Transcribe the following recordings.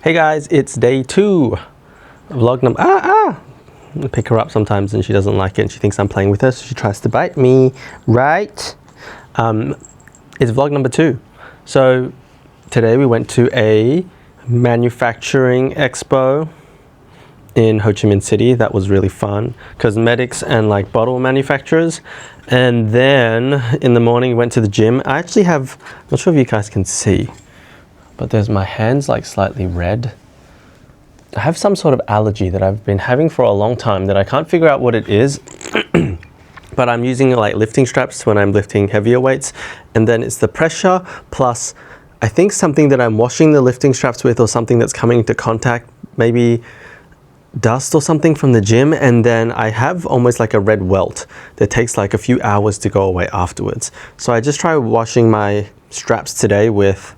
Hey guys, it's day 2. Vlog number... I pick her up sometimes and she doesn't like it and she thinks I'm playing with her, so she tries to bite me, right? It's vlog number 2. So today we went to a manufacturing expo in Ho Chi Minh City. That was really fun. Cosmetics and like bottle manufacturers. And then in the morning we went to the gym. I actually have, I'm not sure if you guys can see, but there's my hands like slightly red. I have some sort of allergy that I've been having for a long time that I can't figure out what it is. But I'm using like lifting straps when I'm lifting heavier weights. And then it's the pressure plus I think something that I'm washing the lifting straps with, or something that's coming into contact, maybe dust or something from the gym. And then I have almost like a red welt that takes like a few hours to go away afterwards. So I just tried washing my straps today with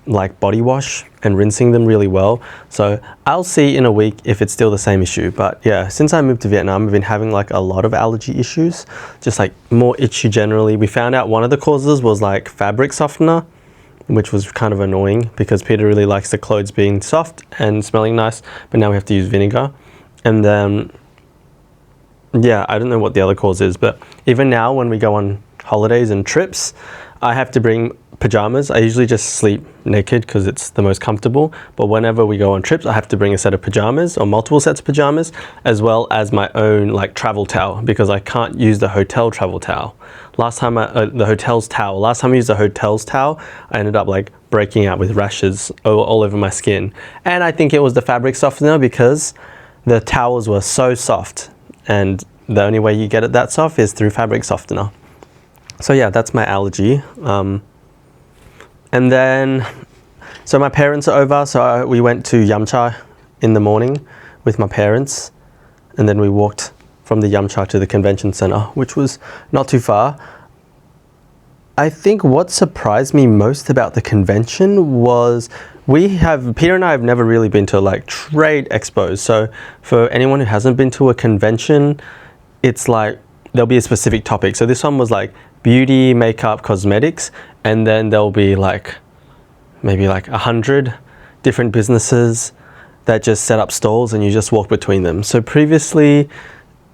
like body wash and rinsing them really well. So I'll see in a week if it's still the same issue. But yeah, since I moved to Vietnam, I've been having like a lot of allergy issues, just like more itchy generally. We found out one of the causes was like fabric softener, which was kind of annoying because Peter really likes the clothes being soft and smelling nice, but now we have to use vinegar. And then yeah, I don't know what the other cause is, but even now when we go on holidays and trips, I have to bring pajamas. I usually just sleep naked because it's the most comfortable, but whenever we go on trips I have to bring a set of pajamas or multiple sets of pajamas, as well as my own like travel towel, because I can't use the hotel travel towel. Last time I used the hotel's towel, I ended up like breaking out with rashes all over my skin. And I think it was the fabric softener because the towels were so soft, and the only way you get it that soft is through fabric softener. So yeah, that's my allergy. And then, so my parents are over, so we went to Yum Cha in the morning with my parents, and then we walked from the Yum Cha to the convention center, which was not too far. I think what surprised me most about the convention was Peter and I have never really been to like trade expos. So for anyone who hasn't been to a convention, it's like there'll be a specific topic. So this one was like beauty, makeup, cosmetics, and then there'll be like maybe like 100 different businesses that just set up stalls and you just walk between them. So previously,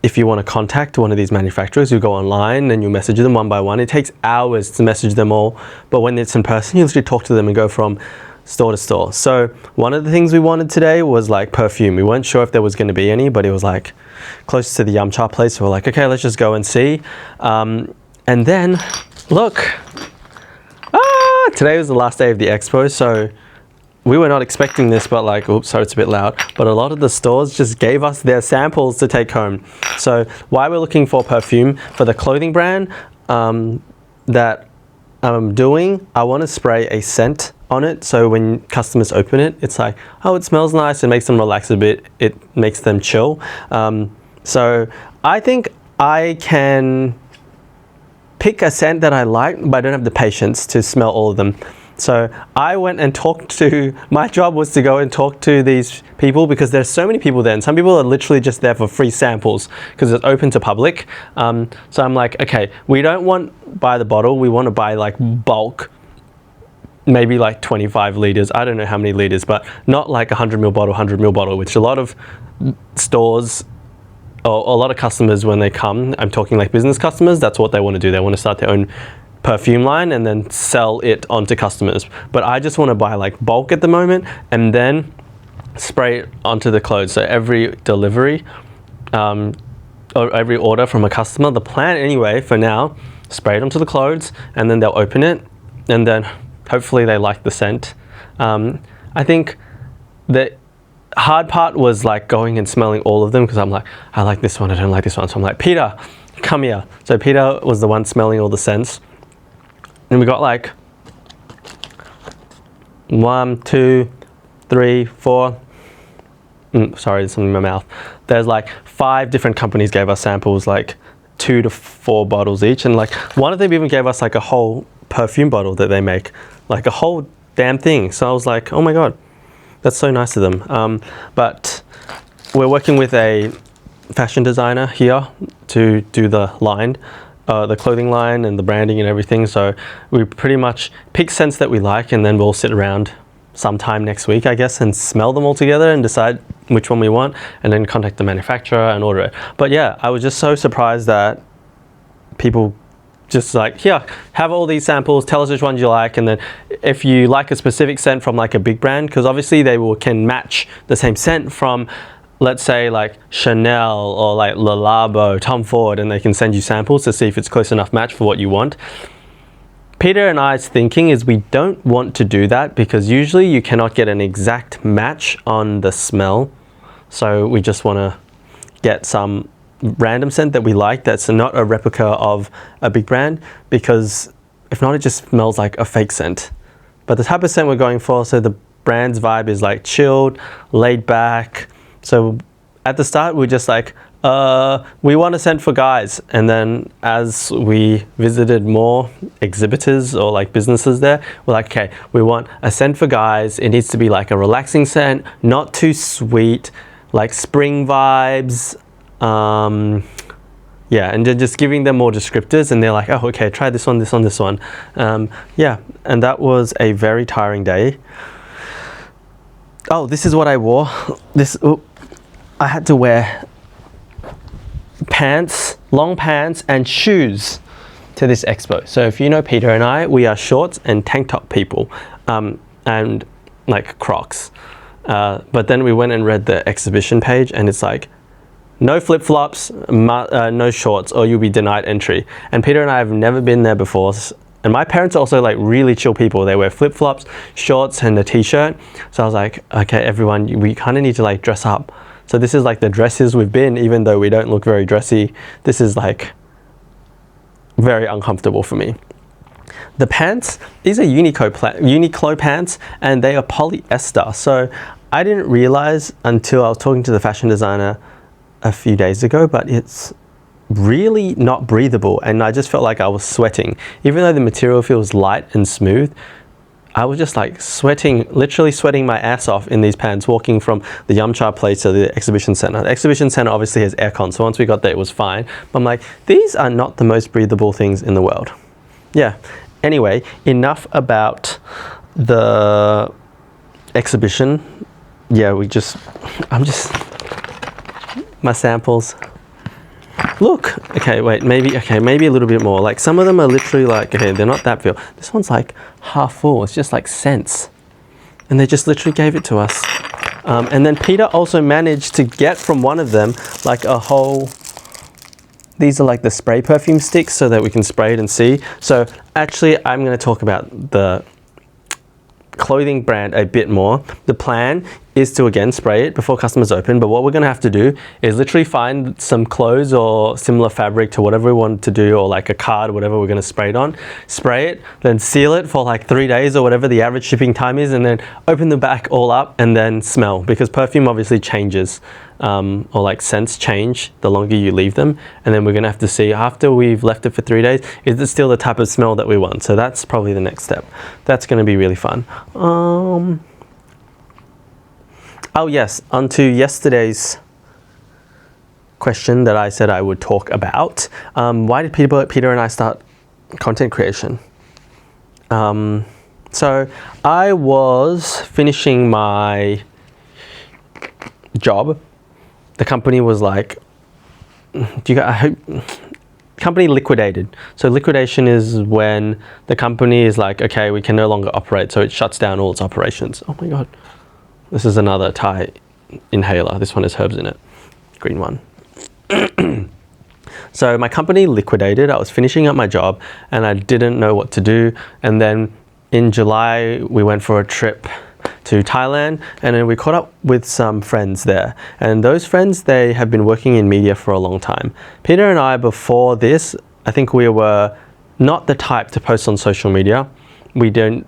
if you want to contact one of these manufacturers, you go online and you message them one by one. It takes hours to message them all, but when it's in person, you literally talk to them and go from store to store. So one of the things we wanted today was like perfume. We weren't sure if there was going to be any, but it was like close to the Yum Cha place. So we're like, okay, let's just go and see. And then look, today was the last day of the expo. So we were not expecting this, but like, oops, sorry, it's a bit loud. But a lot of the stores just gave us their samples to take home. So while we're looking for perfume for the clothing brand that I'm doing, I want to spray a scent on it. So when customers open it, it's like, oh, it smells nice. It makes them relax a bit. It makes them chill. So I think I can pick a scent that I like, but I don't have the patience to smell all of them. So I went and my job was to go and talk to these people, because there's so many people there, and some people are literally just there for free samples because it's open to public. So I'm like, okay, we don't want by the bottle, we want to buy like bulk, maybe like 25 liters. I don't know how many liters, but not like 100 ml bottle, 100 ml bottle, which a lot of stores or a lot of customers, when they come, I'm talking like business customers, that's what they want to do. They want to start their own perfume line and then sell it onto customers. But I just want to buy like bulk at the moment and then spray it onto the clothes. So every delivery or every order from a customer, the plan anyway for now, spray it onto the clothes and then they'll open it and then hopefully they like the scent. I think the hard part was like going and smelling all of them, because I'm like, I like this one, I don't like this one. So I'm like, Peter, come here. So Peter was the one smelling all the scents. And we got like 1, 2, 3, 4. Sorry, there's something in my mouth. There's like 5 different companies gave us samples, like 2 to 4 bottles each. And like one of them even gave us like a whole perfume bottle that they make, like a whole damn thing. So I was like, oh my God, that's so nice of them. But we're working with a fashion designer here to do the line. The clothing line and the branding and everything. So we pretty much pick scents that we like, and then we'll sit around sometime next week, I guess, and smell them all together and decide which one we want, and then contact the manufacturer and order it. But yeah, I was just so surprised that people just like, here, have all these samples, tell us which ones you like, and then if you like a specific scent from like a big brand, because obviously they can match the same scent from, let's say, like Chanel or like Le Labo, Tom Ford, and they can send you samples to see if it's close enough match for what you want. Peter and I's thinking is we don't want to do that because usually you cannot get an exact match on the smell. So we just want to get some random scent that we like that's not a replica of a big brand, because if not, it just smells like a fake scent. But the type of scent we're going for, so the brand's vibe is like chilled, laid back. So at the start, we're just like, we want a scent for guys. And then as we visited more exhibitors or like businesses there, we're like, okay, we want a scent for guys. It needs to be like a relaxing scent, not too sweet, like spring vibes. Yeah, and just giving them more descriptors, and they're like, oh, okay, try this one, this one, this one. Yeah, and that was a very tiring day. Oh, this is what I wore. I had to wear pants, long pants and shoes to this expo. So if you know Peter and I, we are shorts and tank top people, and like Crocs. But then we went and read the exhibition page, and it's like, no flip-flops, no shorts, or you'll be denied entry. And Peter and I have never been there before. And my parents are also like really chill people. They wear flip-flops, shorts, and a t-shirt. So I was like, okay, everyone, we kind of need to like dress up. So this is like the dresses we've been, even though we don't look very dressy. This is like very uncomfortable for me. The pants, these are Uniqlo pants, and they are polyester. So I didn't realize until I was talking to the fashion designer a few days ago, but it's really not breathable, and I just felt like I was sweating. Even though the material feels light and smooth, I was just like sweating, literally sweating my ass off in these pants, walking from the Yumcha place to the exhibition center. The exhibition center obviously has aircon, so once we got there it was fine. But I'm like, these are not the most breathable things in the world. Yeah, anyway, enough about the exhibition. Yeah, my samples. Look, okay, wait, maybe a little bit more. Like some of them are literally like, okay, they're not that full. This one's like half full. It's just like scents. And they just literally gave it to us. And then Peter also managed to get from one of them like a whole, these are like the spray perfume sticks so that we can spray it and see. So actually I'm going to talk about the clothing brand a bit more. The plan is to again spray it before customers open, but what we're going to have to do is literally find some clothes or similar fabric to whatever we want to do, or like a card, whatever we're going to spray it on, spray it, then seal it for like 3 days or whatever the average shipping time is, and then open the back all up and then smell, because perfume obviously changes, or like scents change the longer you leave them. And then we're going to have to see after we've left it for 3 days, is it still the type of smell that we want? So that's probably the next step. That's going to be really fun. Oh yes, onto yesterday's question that I said I would talk about. Why did Peter and I start content creation? So I was finishing my job. The company was like, company liquidated. So liquidation is when the company is like, okay, we can no longer operate, so it shuts down all its operations. Oh my God. This is another Thai inhaler. This one has herbs in it. Green one. So my company liquidated. I was finishing up my job and I didn't know what to do. And then in July, we went for a trip to Thailand, and then we caught up with some friends there. And those friends, they have been working in media for a long time. Peter and I, before this, I think we were not the type to post on social media. We didn't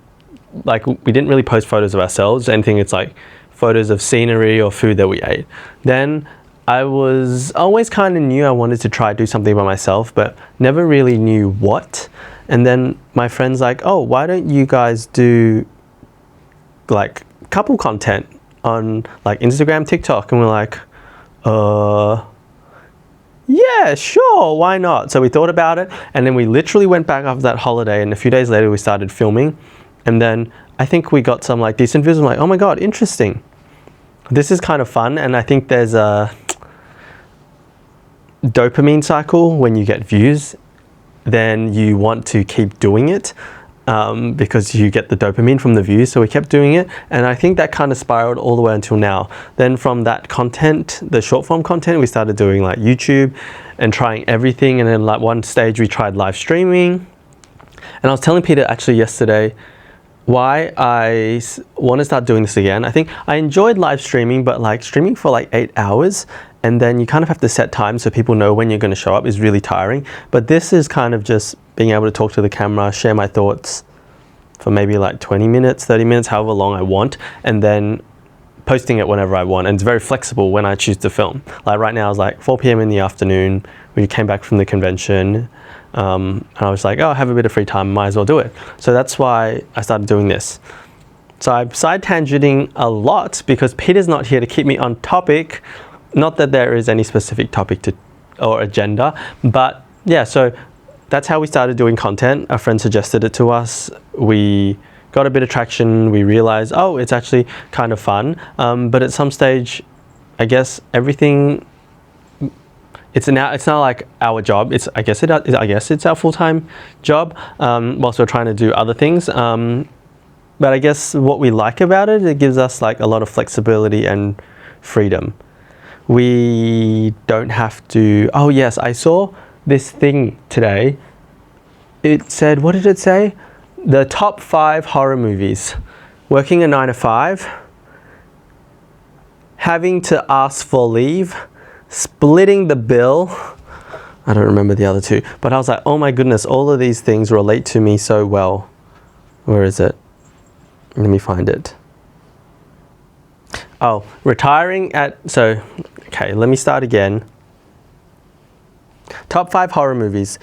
really post photos of ourselves. Anything, it's like photos of scenery or food that we ate. Then I was always kind of knew I wanted to try do something by myself, but never really knew what. And then my friend's like, oh, why don't you guys do like couple content on like Instagram, TikTok? And we're like, yeah, sure, why not? So we thought about it, and then we literally went back after that holiday, and a few days later we started filming. And then I think we got some like decent views. I'm like, oh my god, interesting. This is kind of fun. And I think there's a dopamine cycle when you get views. Then you want to keep doing it because you get the dopamine from the views. So we kept doing it, and I think that kind of spiraled all the way until now. Then from that content, the short form content, we started doing like YouTube and trying everything. And then like one stage we tried live streaming. And I was telling Peter actually yesterday why I want to start doing this again. I think I enjoyed live streaming, but like streaming for like 8 hours and then you kind of have to set time so people know when you're going to show up is really tiring. But this is kind of just being able to talk to the camera, share my thoughts for maybe like 20 minutes, 30 minutes, however long I want, and then posting it whenever I want. And it's very flexible when I choose to film. Like right now, it's like 4 p.m. in the afternoon. We came back from the convention. And I was like, oh, I have a bit of free time, might as well do it. So that's why I started doing this. So I'm side tangenting a lot because Peter's not here to keep me on topic. Not that there is any specific topic or agenda, but yeah, so that's how we started doing content. A friend suggested it to us. We got a bit of traction. We realized, oh, it's actually kind of fun. But at some stage, I guess everything, it's now like our job. I guess it's our full-time job whilst we're trying to do other things. But I guess what we like about it, it gives us like a lot of flexibility and freedom. We don't have to, oh yes, I saw this thing today. It said, what did it say? The top 5 horror movies. Working a 9 to 5, having to ask for leave, splitting the bill. I don't remember the other 2, but I was like, oh my goodness, all of these things relate to me so well. Where is it? Let me find it. Oh, retiring at, so, okay, let me start again. Top 5 horror movies.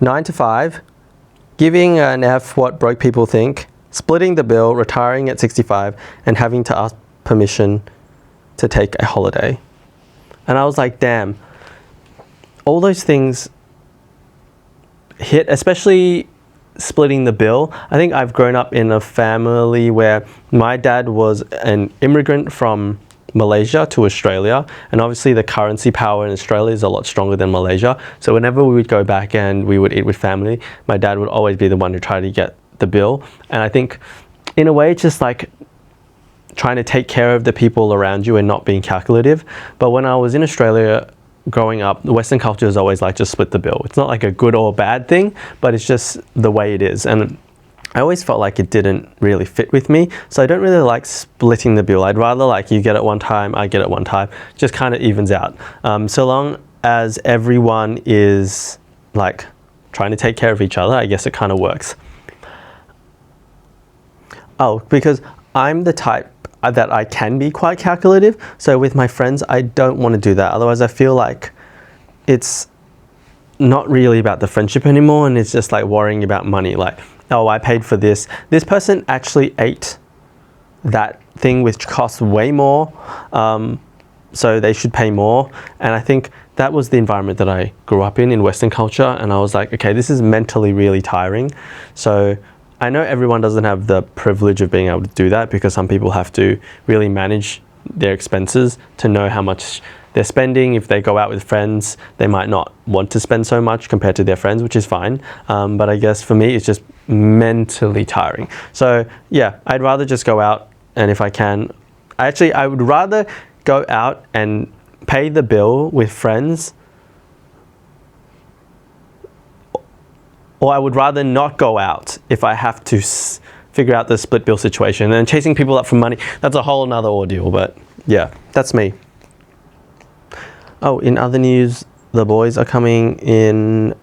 9 to 5, giving an F what broke people think, splitting the bill, retiring at 65, and having to ask permission to take a holiday. And I was like, damn, all those things hit, especially splitting the bill. I think I've grown up in a family where my dad was an immigrant from Malaysia to Australia, and obviously the currency power in Australia is a lot stronger than Malaysia. So whenever we would go back and we would eat with family, my dad would always be the one to try to get the bill. And I think in a way it's just like trying to take care of the people around you and not being calculative. But when I was in Australia growing up, the Western culture is always like just split the bill. It's not like a good or bad thing, but it's just the way it is. And I always felt like it didn't really fit with me. So I don't really like splitting the bill. I'd rather like you get it one time, I get it one time. Just kind of evens out. So long as everyone is like trying to take care of each other, I guess it kind of works. Oh, because I'm the type that I can be quite calculative. So with my friends, I don't want to do that. Otherwise, I feel like it's not really about the friendship anymore, and it's just like worrying about money. Like, oh, I paid for this. This person actually ate that thing which costs way more, so they should pay more. And I think that was the environment that I grew up in Western culture, and I was like, okay, this is mentally really tiring. So I know everyone doesn't have the privilege of being able to do that, because some people have to really manage their expenses to know how much they're spending. If they go out with friends, they might not want to spend so much compared to their friends, which is fine. But I guess for me, it's just mentally tiring. So yeah, I'd rather just go out, and if I can, I would rather go out and pay the bill with friends, or I would rather not go out if I have to figure out the split bill situation. And chasing people up for money, that's a whole nother ordeal, but yeah, that's me. Oh, in other news, the boys are coming in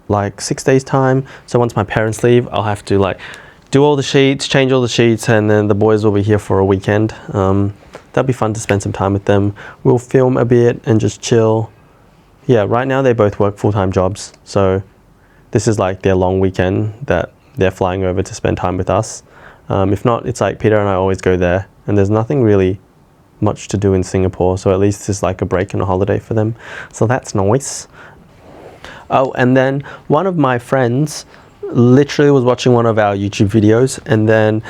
like 6 days time. So once my parents leave, I'll have to like do all the sheets, change all the sheets, and then the boys will be here for a weekend. That'll be fun to spend some time with them. We'll film a bit and just chill. Yeah, right now they both work full-time jobs, so this is like their long weekend that they're flying over to spend time with us. If not, it's like Peter and I always go there, and there's nothing really much to do in Singapore, so at least it's like a break and a holiday for them. So that's nice. Oh, and then one of my friends literally was watching one of our YouTube videos and then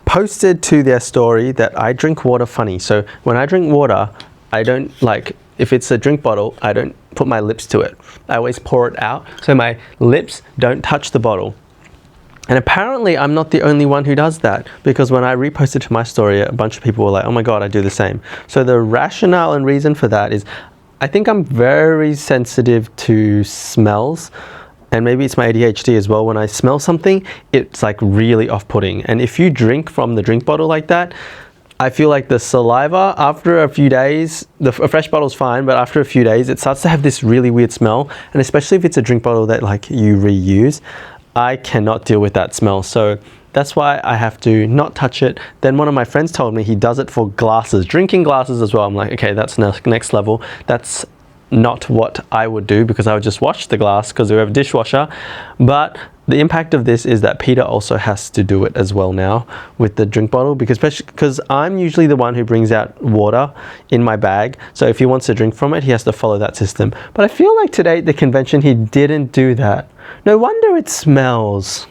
posted to their story that I drink water funny. So when I drink water, I don't like, if it's a drink bottle, I don't put my lips to it. I always pour it out so my lips don't touch the bottle. And apparently I'm not the only one who does that, because when I reposted to my story, a bunch of people were like, oh my God, I do the same. So the rationale and reason for that is I think I'm very sensitive to smells. And maybe it's my ADHD as well. When I smell something, it's like really off-putting. And if you drink from the drink bottle like that, I feel like the saliva after a few days, a fresh bottle's fine, but after a few days, it starts to have this really weird smell. And especially if it's a drink bottle that like you reuse, I cannot deal with that smell. So that's why I have to not touch it. Then one of my friends told me he does it for glasses, drinking glasses as well. I'm like, okay, that's next level. That's not what I would do, because I would just wash the glass because we have a dishwasher. But the impact of this is that Peter also has to do it as well now with the drink bottle, because I'm usually the one who brings out water in my bag. So if he wants to drink from it, he has to follow that system. But I feel like today at the convention, he didn't do that. No wonder it smells.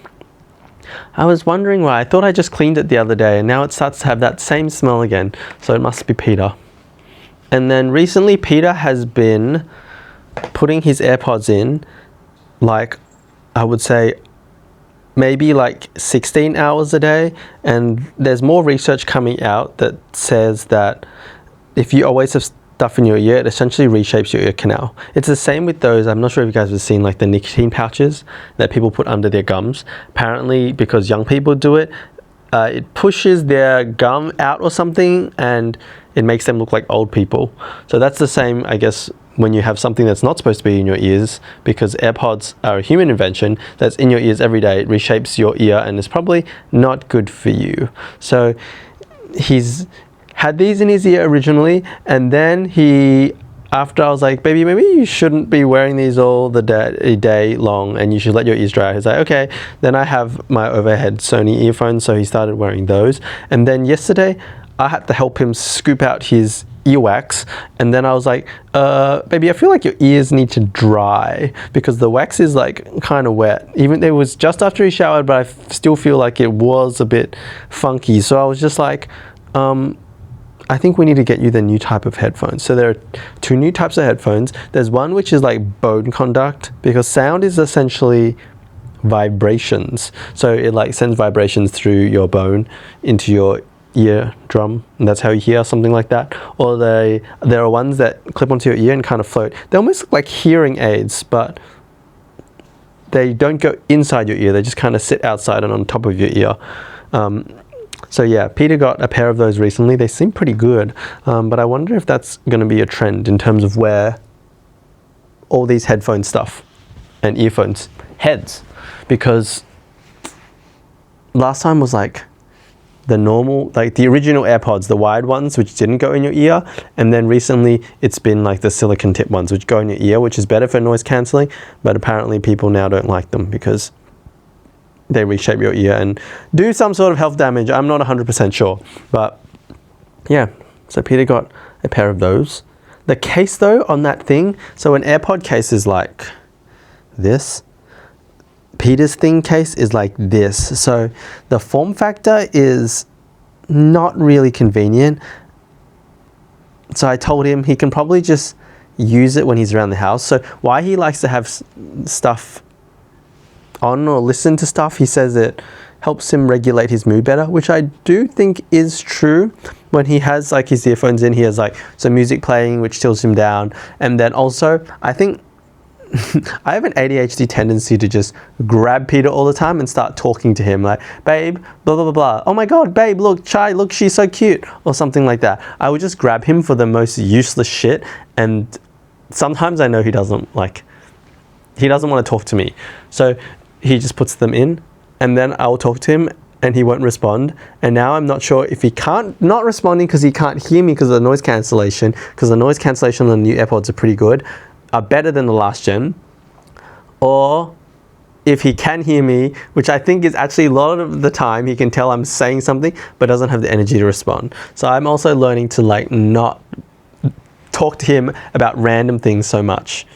I was wondering why. I thought I just cleaned it the other day and now it starts to have that same smell again. So it must be Peter. And then recently Peter has been putting his AirPods in, like I would say maybe like 16 hours a day. And there's more research coming out that says that if you always have stuff in your ear, it essentially reshapes your ear canal. It's the same with those, I'm not sure if you guys have seen like the nicotine pouches that people put under their gums. Apparently because young people do it, it pushes their gum out or something and it makes them look like old people. So that's the same, I guess, when you have something that's not supposed to be in your ears, because AirPods are a human invention that's in your ears every day. It reshapes your ear and is probably not good for you. So he's had these in his ear originally, and then after I was like, baby, maybe you shouldn't be wearing these all the day long and you should let your ears dry. He's like, okay. Then I have my overhead Sony earphones, so he started wearing those. And then yesterday, I had to help him scoop out his earwax, and then I was like, baby, I feel like your ears need to dry because the wax is like kind of wet. Even it was just after he showered, but I still feel like it was a bit funky. So I was just like, I think we need to get you the new type of headphones. So there are two new types of headphones. There's one which is like bone conduct, because sound is essentially vibrations. So it like sends vibrations through your bone into your eardrum, and that's how you hear, something like that. Or there are ones that clip onto your ear and kind of float. They almost look like hearing aids, but they don't go inside your ear. They just kind of sit outside and on top of your ear. So yeah, Peter got a pair of those recently. They seem pretty good, but I wonder if that's going to be a trend in terms of where all these headphone stuff and earphones heads, because last time was like the normal, like the original AirPods, the wired ones, which didn't go in your ear. And then recently it's been like the silicone tip ones, which go in your ear, which is better for noise cancelling. But apparently people now don't like them because they reshape your ear and do some sort of health damage. I'm not 100% sure, but yeah. So Peter got a pair of those. The case though on that thing, so an AirPod case is like this. Peter's thing case is like this. So the form factor is not really convenient. So I told him he can probably just use it when he's around the house. So why he likes to have stuff on or listen to stuff, he says it helps him regulate his mood better, which I do think is true. When he has like his earphones in, he has like some music playing which tilts him down. And then also I think I have an ADHD tendency to just grab Peter all the time and start talking to him like, babe, blah, blah, blah, blah. Oh my God, babe, look, Chai, look, she's so cute, or something like that. I would just grab him for the most useless shit. And sometimes I know he doesn't want to talk to me. So he just puts them in and then I'll talk to him and he won't respond. And now I'm not sure if he not responding because he can't hear me because of the noise cancellation, because the noise cancellation on the new AirPods are pretty good, are better than the last gen, or if he can hear me, which I think is actually a lot of the time he can tell I'm saying something but doesn't have the energy to respond. So I'm also learning to like not talk to him about random things so much,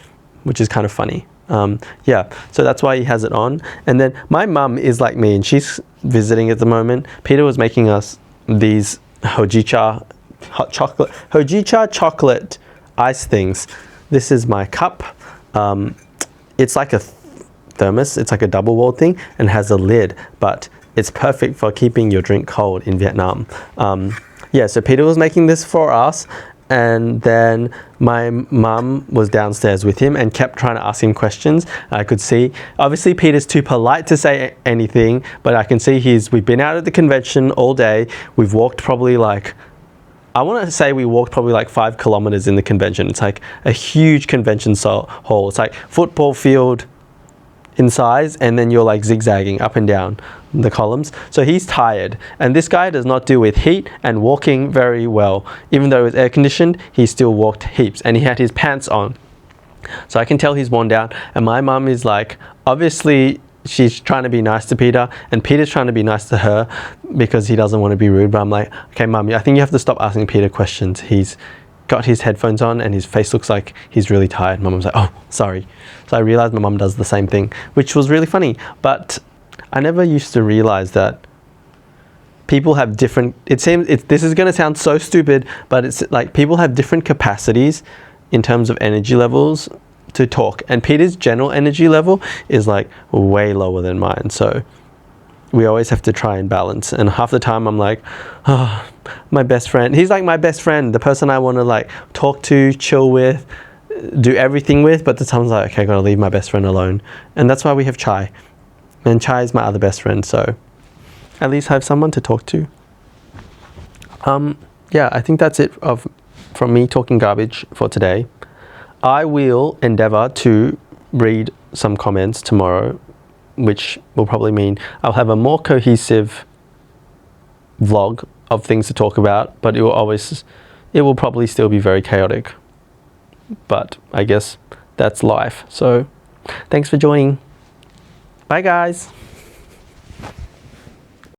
which is kind of funny. Yeah, so that's why he has it on. And then my mum is like me, and she's visiting at the moment. Peter was making us these hojicha chocolate ice things. This is my cup. It's like a thermos. It's like a double walled thing and has a lid, but it's perfect for keeping your drink cold in Vietnam. Yeah, so Peter was making this for us, and then my mum was downstairs with him and kept trying to ask him questions. I could see, obviously Peter's too polite to say anything, but I can see we've been out at the convention all day. We've walked probably like, I want to say we walked probably like 5 kilometers in the convention. It's like a huge convention hall. It's like football field in size, and then you're like zigzagging up and down the columns. So he's tired, and this guy does not deal with heat and walking very well. Even though it was air conditioned, he still walked heaps, and he had his pants on. So I can tell he's worn down, and my mum is like, obviously she's trying to be nice to Peter, and Peter's trying to be nice to her because he doesn't want to be rude. But I'm like, okay mum, I think you have to stop asking Peter questions. He's got his headphones on and his face looks like he's really tired. My mum's like, oh, sorry. So I realized my mum does the same thing, which was really funny. But I never used to realize that people have different, this is going to sound so stupid, but it's like people have different capacities in terms of energy levels to talk. And Peter's general energy level is like way lower than mine. So we always have to try and balance. And half the time I'm like, oh, my best friend. He's like my best friend, the person I want to like talk to, chill with, do everything with. But the time's like, okay, I gotta leave my best friend alone. And that's why we have Chai. And Chai is my other best friend. So at least I have someone to talk to. Yeah, I think that's it from me talking garbage for today. I will endeavor to read some comments tomorrow, which will probably mean I'll have a more cohesive vlog of things to talk about, but it will probably still be very chaotic. But I guess that's life. So thanks for joining. Bye guys.